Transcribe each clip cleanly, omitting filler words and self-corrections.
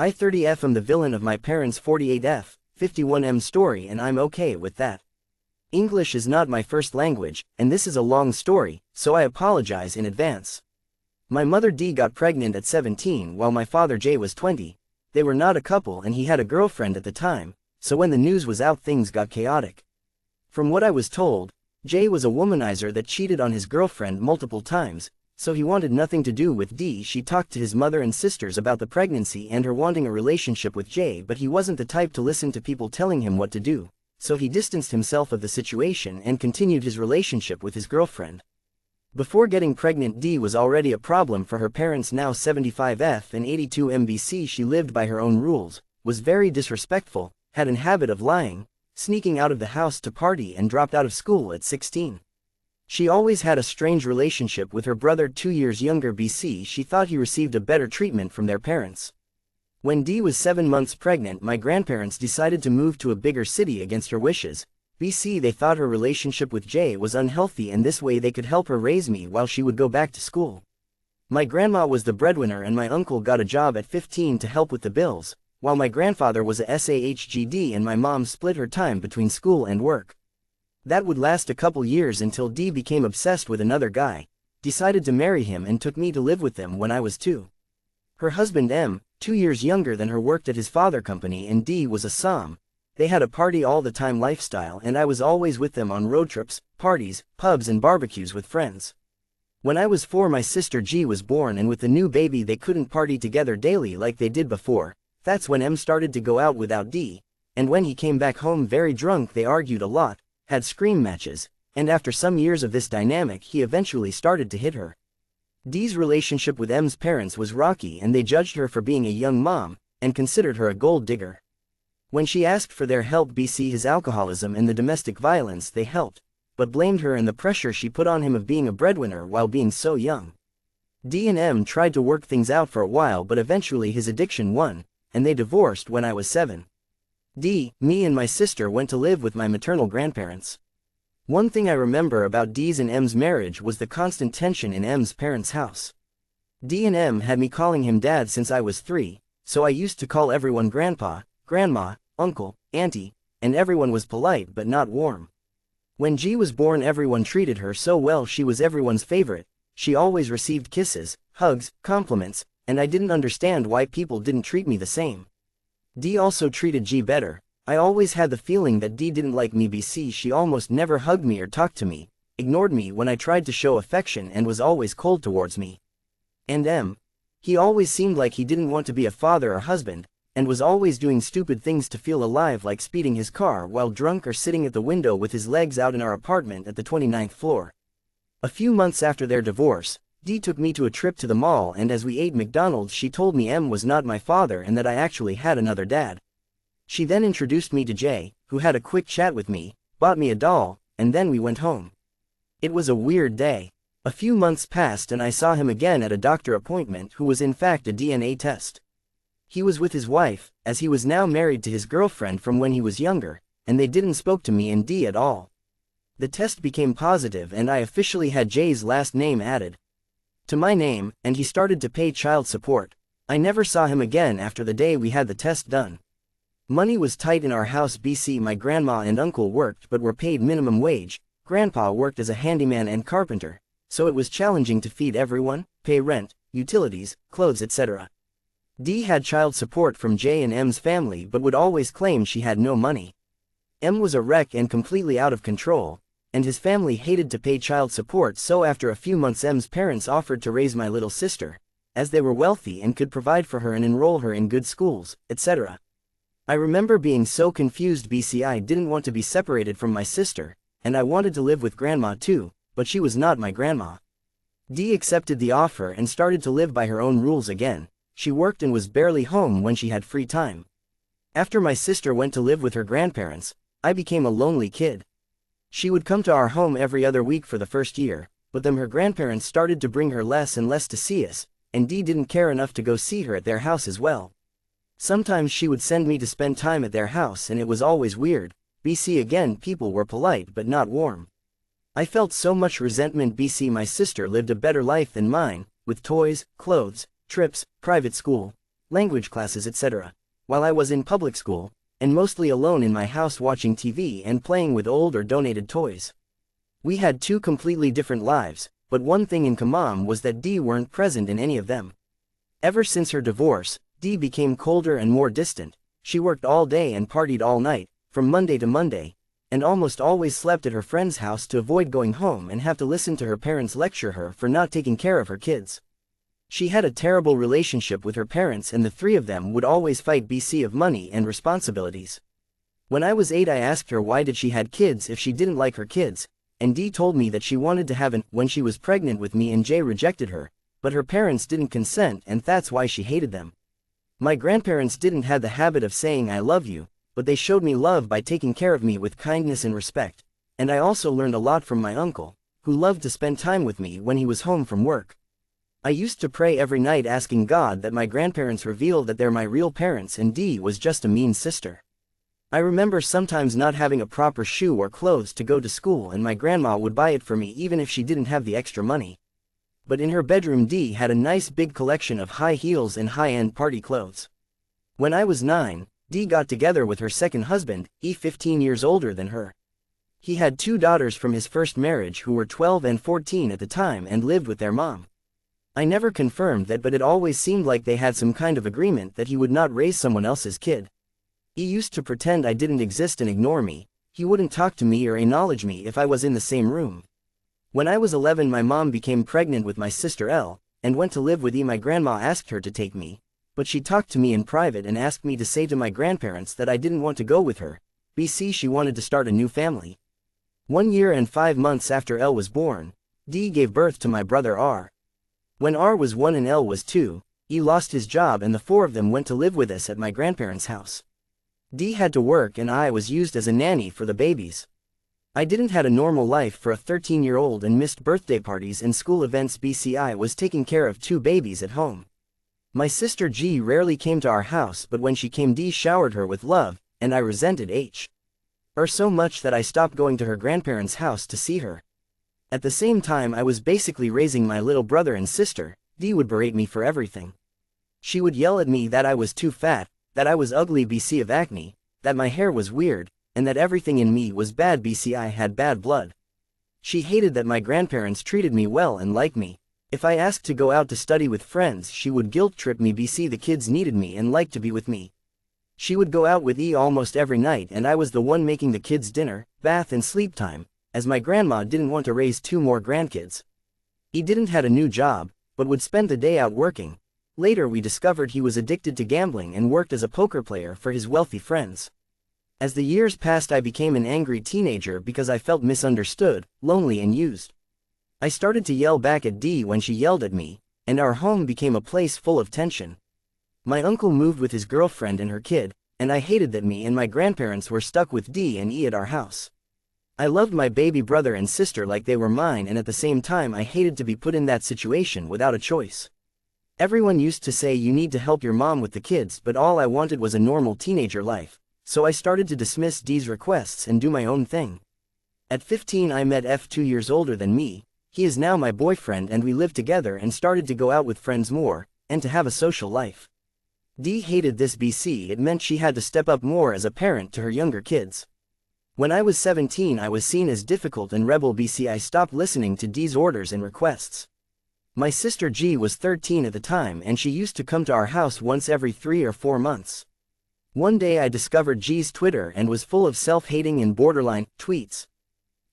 I 30F am the villain of my parents' 48F, 51M story, and I'm okay with that. English is not my first language, and this is a long story, so I apologize in advance. My mother D got pregnant at 17 while my father J was 20. They were not a couple and he had a girlfriend at the time, so when the news was out things got chaotic. From what I was told, J was a womanizer that cheated on his girlfriend multiple times, so he wanted nothing to do with D. She talked to his mother and sisters about the pregnancy and her wanting a relationship with J, but he wasn't the type to listen to people telling him what to do, so he distanced himself of the situation and continued his relationship with his girlfriend. Before getting pregnant, D was already a problem for her parents, now 75F and 82 MBC. She lived by her own rules, was very disrespectful, had an habit of lying, sneaking out of the house to party, and dropped out of school at 16. She always had a strange relationship with her brother 2 years younger BC. She thought he received a better treatment from their parents. When D was 7 months pregnant, my grandparents decided to move to a bigger city against her wishes. BC, they thought her relationship with J was unhealthy and this way they could help her raise me while she would go back to school. My grandma was the breadwinner and my uncle got a job at 15 to help with the bills, while my grandfather was a SAHGD and my mom split her time between school and work. That would last a couple years until D became obsessed with another guy, decided to marry him and took me to live with them when I was 2. Her husband M, 2 years younger than her, worked at his father company and D was a som. They had a party all the time lifestyle and I was always with them on road trips, parties, pubs and barbecues with friends. When I was 4 my sister G was born and with the new baby they couldn't party together daily like they did before. That's when M started to go out without D, and when he came back home very drunk they argued a lot, had scream matches, and after some years of this dynamic he eventually started to hit her. D's relationship with M's parents was rocky and they judged her for being a young mom, and considered her a gold digger. When she asked for their help, BC, his alcoholism and the domestic violence, they helped, but blamed her and the pressure she put on him of being a breadwinner while being so young. D and M tried to work things out for a while but eventually his addiction won, and they divorced when I was 7. D, me and my sister went to live with my maternal grandparents. One thing I remember about D's and M's marriage was the constant tension in M's parents' house. D and M had me calling him dad since I was 3, so I used to call everyone grandpa, grandma, uncle, auntie, and everyone was polite but not warm. When G was born everyone treated her so well, she was everyone's favorite, she always received kisses, hugs, compliments, and I didn't understand why people didn't treat me the same. D also treated G better. I always had the feeling that D didn't like me. BC, she almost never hugged me or talked to me, ignored me when I tried to show affection and was always cold towards me. And M, he always seemed like he didn't want to be a father or husband, and was always doing stupid things to feel alive like speeding his car while drunk or sitting at the window with his legs out in our apartment at the 29th floor. A few months after their divorce, D took me to a trip to the mall and as we ate McDonald's she told me M was not my father and that I actually had another dad. She then introduced me to J, who had a quick chat with me, bought me a doll, and then we went home. It was a weird day. A few months passed and I saw him again at a doctor appointment who was in fact a DNA test. He was with his wife, as he was now married to his girlfriend from when he was younger, and they didn't spoke to me and D at all. The test became positive and I officially had J's last name added to my name, and he started to pay child support. I never saw him again after the day we had the test done. Money was tight in our house. BC, my grandma and uncle worked but were paid minimum wage. Grandpa worked as a handyman and carpenter, so it was challenging to feed everyone, pay rent, utilities, clothes, etc. D had child support from J and M's family but would always claim she had no money. M was a wreck and completely out of control, and his family hated to pay child support, so after a few months M's parents offered to raise my little sister, as they were wealthy and could provide for her and enroll her in good schools, etc. I remember being so confused. BC, I didn't want to be separated from my sister, and I wanted to live with grandma too, but she was not my grandma. D accepted the offer and started to live by her own rules again. She worked and was barely home when she had free time. After my sister went to live with her grandparents, I became a lonely kid. She would come to our home every other week for the first year, but then her grandparents started to bring her less and less to see us, and D didn't care enough to go see her at their house as well. Sometimes she would send me to spend time at their house and it was always weird. BC, again, people were polite but not warm. I felt so much resentment. BC, my sister lived a better life than mine, with toys, clothes, trips, private school, language classes etc., while I was in public school, and mostly alone in my house watching TV and playing with old or donated toys. We had two completely different lives, but one thing in common was that Dee weren't present in any of them. Ever since her divorce, Dee became colder and more distant. She worked all day and partied all night, from Monday to Monday, and almost always slept at her friend's house to avoid going home and have to listen to her parents lecture her for not taking care of her kids. She had a terrible relationship with her parents, and the three of them would always fight BC of money and responsibilities. When I was 8, I asked her why did she had kids if she didn't like her kids, and Dee told me that she wanted to have an when she was pregnant with me, and Jay rejected her, but her parents didn't consent and that's why she hated them. My grandparents didn't have the habit of saying I love you, but they showed me love by taking care of me with kindness and respect, and I also learned a lot from my uncle, who loved to spend time with me when he was home from work. I used to pray every night asking God that my grandparents reveal that they're my real parents and Dee was just a mean sister. I remember sometimes not having a proper shoe or clothes to go to school, and my grandma would buy it for me even if she didn't have the extra money. But in her bedroom Dee had a nice big collection of high heels and high-end party clothes. When I was 9, Dee got together with her second husband, 15 years older than her. He had 2 daughters from his first marriage who were 12 and 14 at the time and lived with their mom. I never confirmed that, but it always seemed like they had some kind of agreement that he would not raise someone else's kid. He used to pretend I didn't exist and ignore me. He wouldn't talk to me or acknowledge me if I was in the same room. When I was 11, my mom became pregnant with my sister Elle, and went to live with E. My grandma asked her to take me, but she talked to me in private and asked me to say to my grandparents that I didn't want to go with her. BC she wanted to start a new family. 1 year and 5 months after Elle was born, Dee gave birth to my brother R. When R was 1 and Elle was 2, E lost his job and the 4 of them went to live with us at my grandparents' house. Dee had to work and I was used as a nanny for the babies. I didn't had a normal life for a 13-year-old and missed birthday parties and school events. BCI was taking care of 2 babies at home. My sister G rarely came to our house, but when she came Dee showered her with love, and I resented her so much that I stopped going to her grandparents' house to see her. At the same time I was basically raising my little brother and sister. Dee would berate me for everything. She would yell at me that I was too fat, that I was ugly BC of acne, that my hair was weird, and that everything in me was bad BC I had bad blood. She hated that my grandparents treated me well and liked me. If I asked to go out to study with friends, she would guilt trip me BC the kids needed me and liked to be with me. She would go out with E almost every night and I was the one making the kids dinner, bath and sleep time, as my grandma didn't want to raise 2 more grandkids. He didn't had a new job, but would spend the day out working. Later we discovered he was addicted to gambling and worked as a poker player for his wealthy friends. As the years passed I became an angry teenager because I felt misunderstood, lonely and used. I started to yell back at Dee when she yelled at me, and our home became a place full of tension. My uncle moved with his girlfriend and her kid, and I hated that me and my grandparents were stuck with Dee and E at our house. I loved my baby brother and sister like they were mine, and at the same time I hated to be put in that situation without a choice. Everyone used to say you need to help your mom with the kids, but all I wanted was a normal teenager life, so I started to dismiss Dee's requests and do my own thing. At 15 I met F 2 years older than me. He is now my boyfriend and we live together and started to go out with friends more, and to have a social life. Dee hated this BC, it meant she had to step up more as a parent to her younger kids. When I was 17 I was seen as difficult and rebel BC I stopped listening to Dee's orders and requests. My sister G was 13 at the time and she used to come to our house once every 3 or 4 months. One day I discovered G's Twitter and was full of self-hating and borderline tweets.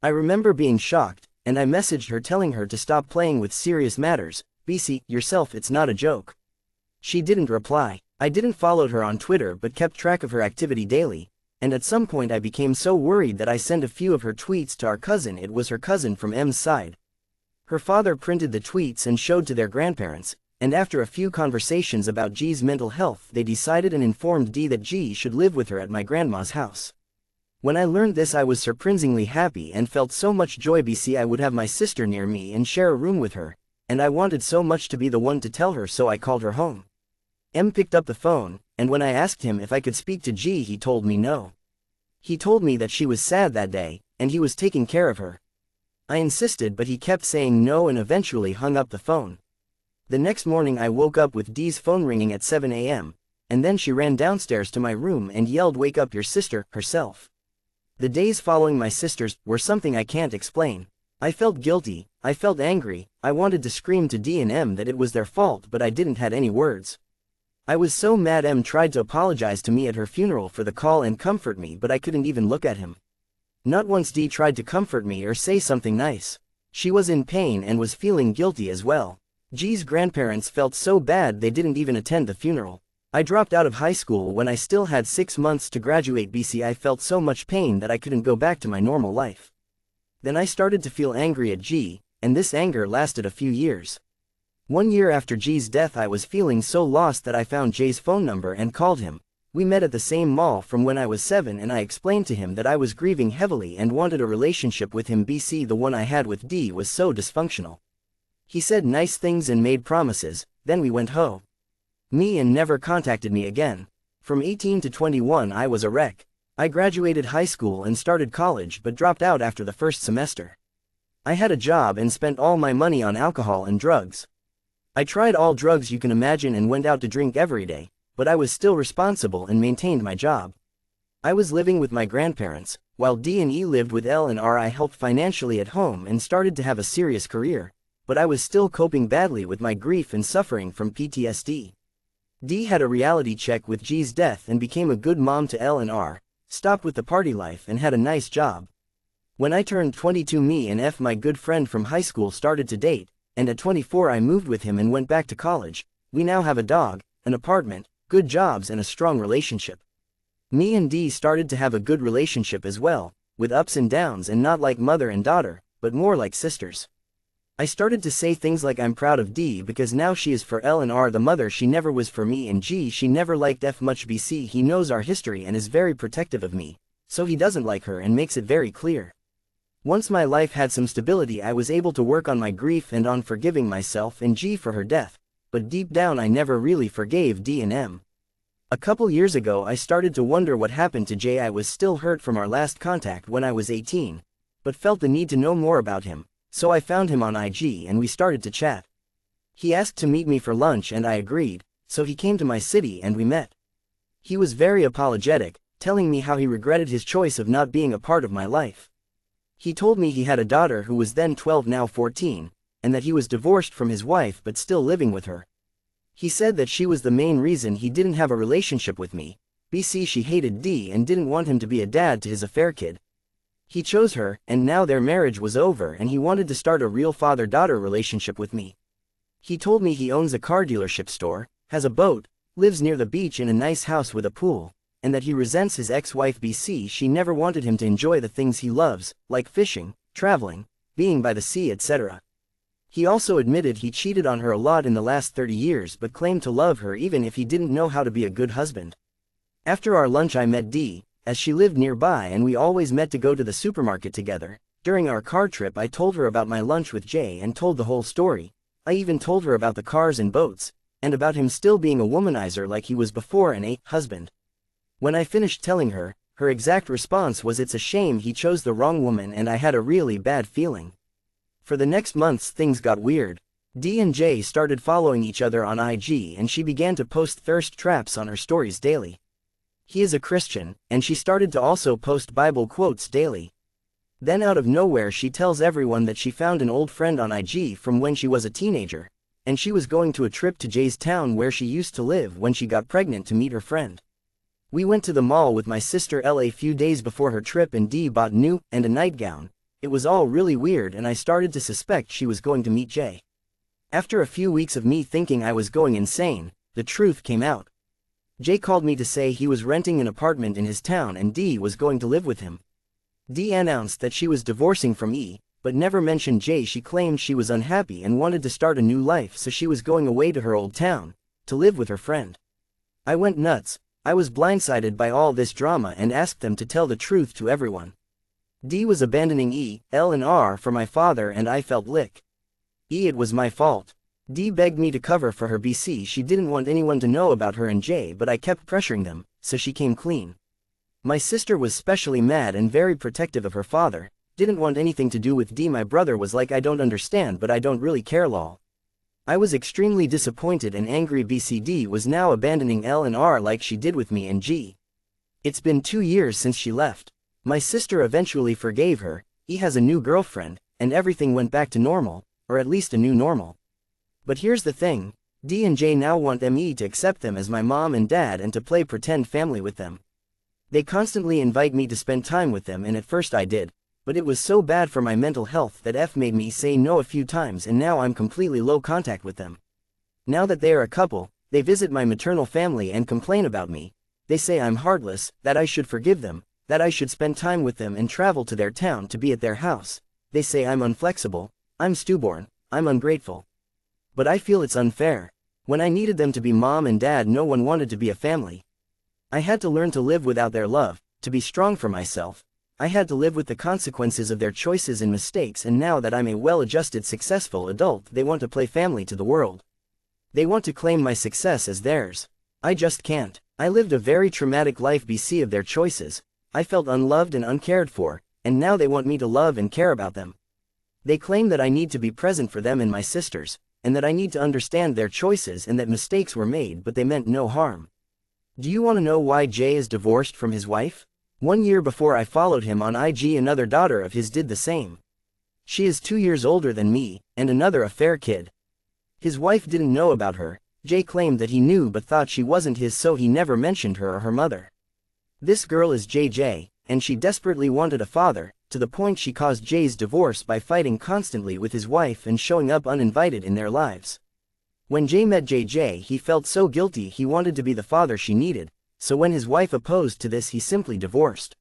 I remember being shocked, and I messaged her telling her to stop playing with serious matters. BC, yourself, it's not a joke. She didn't reply. I didn't follow her on Twitter but kept track of her activity daily, and at some point I became so worried that I sent a few of her tweets to our cousin. It was her cousin from M's side. Her father printed the tweets and showed to their grandparents, and after a few conversations about G's mental health they decided and informed Dee that G should live with her at my grandma's house. When I learned this I was surprisingly happy and felt so much joy BC I would have my sister near me and share a room with her, and I wanted so much to be the one to tell her, so I called her home. M picked up the phone, and when I asked him if I could speak to G he told me no. He told me that she was sad that day, and he was taking care of her. I insisted but he kept saying no and eventually hung up the phone. The next morning I woke up with D's phone ringing at 7 a.m., and then she ran downstairs to my room and yelled, "Wake up your sister," herself. The days following my sisters were something I can't explain. I felt guilty, I felt angry, I wanted to scream to D and M that it was their fault, but I didn't have any words. I was so mad. M tried to apologize to me at her funeral for the call and comfort me, but I couldn't even look at him. Not once D tried to comfort me or say something nice. She was in pain and was feeling guilty as well. G's grandparents felt so bad they didn't even attend the funeral. I dropped out of high school when I still had 6 months to graduate. I felt so much pain that I couldn't go back to my normal life. Then I started to feel angry at G, and this anger lasted a few years. 1 year after G's death I was feeling so lost that I found J's phone number and called him. We met at the same mall from when I was 7 and I explained to him that I was grieving heavily and wanted a relationship with him. The one I had with D was so dysfunctional. He said nice things and made promises, then we went home. Me and never contacted me again. From 18 to 21 I was a wreck. I graduated high school and started college but dropped out after the first semester. I had a job and spent all my money on alcohol and drugs. I tried all drugs you can imagine and went out to drink every day, but I was still responsible and maintained my job. I was living with my grandparents, while D and E lived with L and R. I helped financially at home and started to have a serious career, but I was still coping badly with my grief and suffering from PTSD. D had a reality check with G's death and became a good mom to L and R, stopped with the party life and had a nice job. When I turned 22 me and F, my good friend from high school, started to date, and at 24 I moved with him and went back to college. We now have a dog, an apartment, good jobs and a strong relationship. Me and D started to have a good relationship as well, with ups and downs and not like mother and daughter, but more like sisters. I started to say things like I'm proud of D because now she is for L and R the mother she never was for me, and G she never liked F much. He knows our history and is very protective of me, so he doesn't like her and makes it very clear. Once my life had some stability I was able to work on my grief and on forgiving myself and G for her death, but deep down I never really forgave D and M. A couple years ago I started to wonder what happened to J. I was still hurt from our last contact when I was 18, but felt the need to know more about him, so I found him on IG and we started to chat. He asked to meet me for lunch and I agreed, so he came to my city and we met. He was very apologetic, telling me how he regretted his choice of not being a part of my life. He told me he had a daughter who was then 12 now 14, and that he was divorced from his wife but still living with her. He said that she was the main reason he didn't have a relationship with me. She hated D and didn't want him to be a dad to his affair kid. He chose her, and now their marriage was over and he wanted to start a real father-daughter relationship with me. He told me he owns a car dealership store, has a boat, lives near the beach in a nice house with a pool, and that he resents his ex-wife she never wanted him to enjoy the things he loves, like fishing, traveling, being by the sea, etc. He also admitted he cheated on her a lot in the last 30 years but claimed to love her even if he didn't know how to be a good husband. After our lunch I met D, as she lived nearby and we always met to go to the supermarket together. During our car trip I told her about my lunch with J and told the whole story. I even told her about the cars and boats, and about him still being a womanizer like he was before and a husband. When I finished telling her, her exact response was, "It's a shame he chose the wrong woman," and I had a really bad feeling. For the next months things got weird. D and J started following each other on IG and she began to post thirst traps on her stories daily. He is a Christian, and she started to also post Bible quotes daily. Then out of nowhere she tells everyone that she found an old friend on IG from when she was a teenager, and she was going to a trip to J's town where she used to live when she got pregnant to meet her friend. We went to the mall with my sister L a few days before her trip and D bought new and a nightgown. It was all really weird and I started to suspect she was going to meet J. After a few weeks of me thinking I was going insane, the truth came out. J called me to say he was renting an apartment in his town and D was going to live with him. D announced that she was divorcing from E, but never mentioned J. She claimed she was unhappy and wanted to start a new life, so she was going away to her old town, to live with her friend. I went nuts. I was blindsided by all this drama and asked them to tell the truth to everyone. D was abandoning E, L and R for my father and I felt lick. It was my fault. D begged me to cover for her. She didn't want anyone to know about her and J, but I kept pressuring them, so she came clean. My sister was especially mad and very protective of her father, didn't want anything to do with D. My brother was like, "I don't understand, but I don't really care lol." I was extremely disappointed and angry. BCD was now abandoning L and R like she did with me and G. It's been 2 years since she left. My sister eventually forgave her, he has a new girlfriend, and everything went back to normal, or at least a new normal. But here's the thing, D and J now want me to accept them as my mom and dad and to play pretend family with them. They constantly invite me to spend time with them, and at first I did, but it was so bad for my mental health that F made me say no a few times, and now I'm completely low contact with them. Now that they are a couple, they visit my maternal family and complain about me. They say I'm heartless, that I should forgive them, that I should spend time with them and travel to their town to be at their house. They say I'm unflexible, I'm stubborn, I'm ungrateful. But I feel it's unfair. When I needed them to be mom and dad, no one wanted to be a family. I had to learn to live without their love, to be strong for myself. I had to live with the consequences of their choices and mistakes, and now that I'm a well-adjusted, successful adult, they want to play family to the world. They want to claim my success as theirs. I just can't. I lived a very traumatic life because of their choices. I felt unloved and uncared for, and now they want me to love and care about them. They claim that I need to be present for them and my sisters, and that I need to understand their choices and that mistakes were made but they meant no harm. Do you want to know why Jay is divorced from his wife? 1 year before I followed him on IG, another daughter of his did the same. She is 2 years older than me, and another a fair kid. His wife didn't know about her. Jay claimed that he knew but thought she wasn't his, so he never mentioned her or her mother. This girl is JJ, and she desperately wanted a father, to the point she caused Jay's divorce by fighting constantly with his wife and showing up uninvited in their lives. When Jay met JJ, he felt so guilty he wanted to be the father she needed, so when his wife opposed to this, he simply divorced.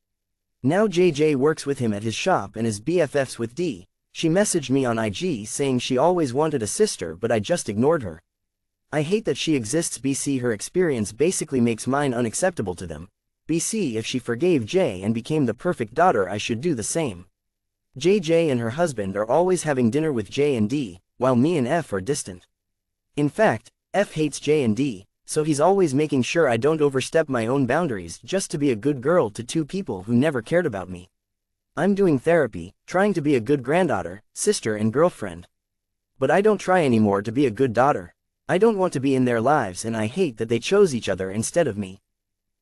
Now JJ works with him at his shop and is BFFs with D. She messaged me on IG saying she always wanted a sister, but I just ignored her. I hate that she exists. BC her experience basically makes mine unacceptable to them. BC if she forgave Jay and became the perfect daughter, I should do the same. JJ and her husband are always having dinner with J and D, while me and F are distant. In fact, F hates J and D, so he's always making sure I don't overstep my own boundaries just to be a good girl to two people who never cared about me. I'm doing therapy, trying to be a good granddaughter, sister and girlfriend. But I don't try anymore to be a good daughter. I don't want to be in their lives, and I hate that they chose each other instead of me.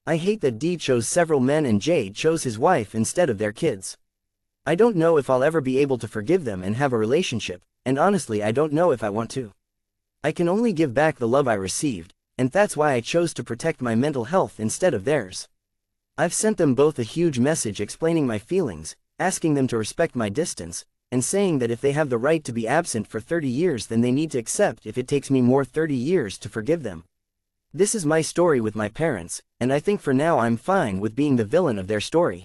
I hate that D chose several men and J chose his wife instead of their kids. I don't know if I'll ever be able to forgive them and have a relationship, and honestly I don't know if I want to. I can only give back the love I received, and that's why I chose to protect my mental health instead of theirs. I've sent them both a huge message explaining my feelings, asking them to respect my distance, and saying that if they have the right to be absent for 30 years then they need to accept if it takes me more 30 years to forgive them. This is my story with my parents, and I think for now I'm fine with being the villain of their story.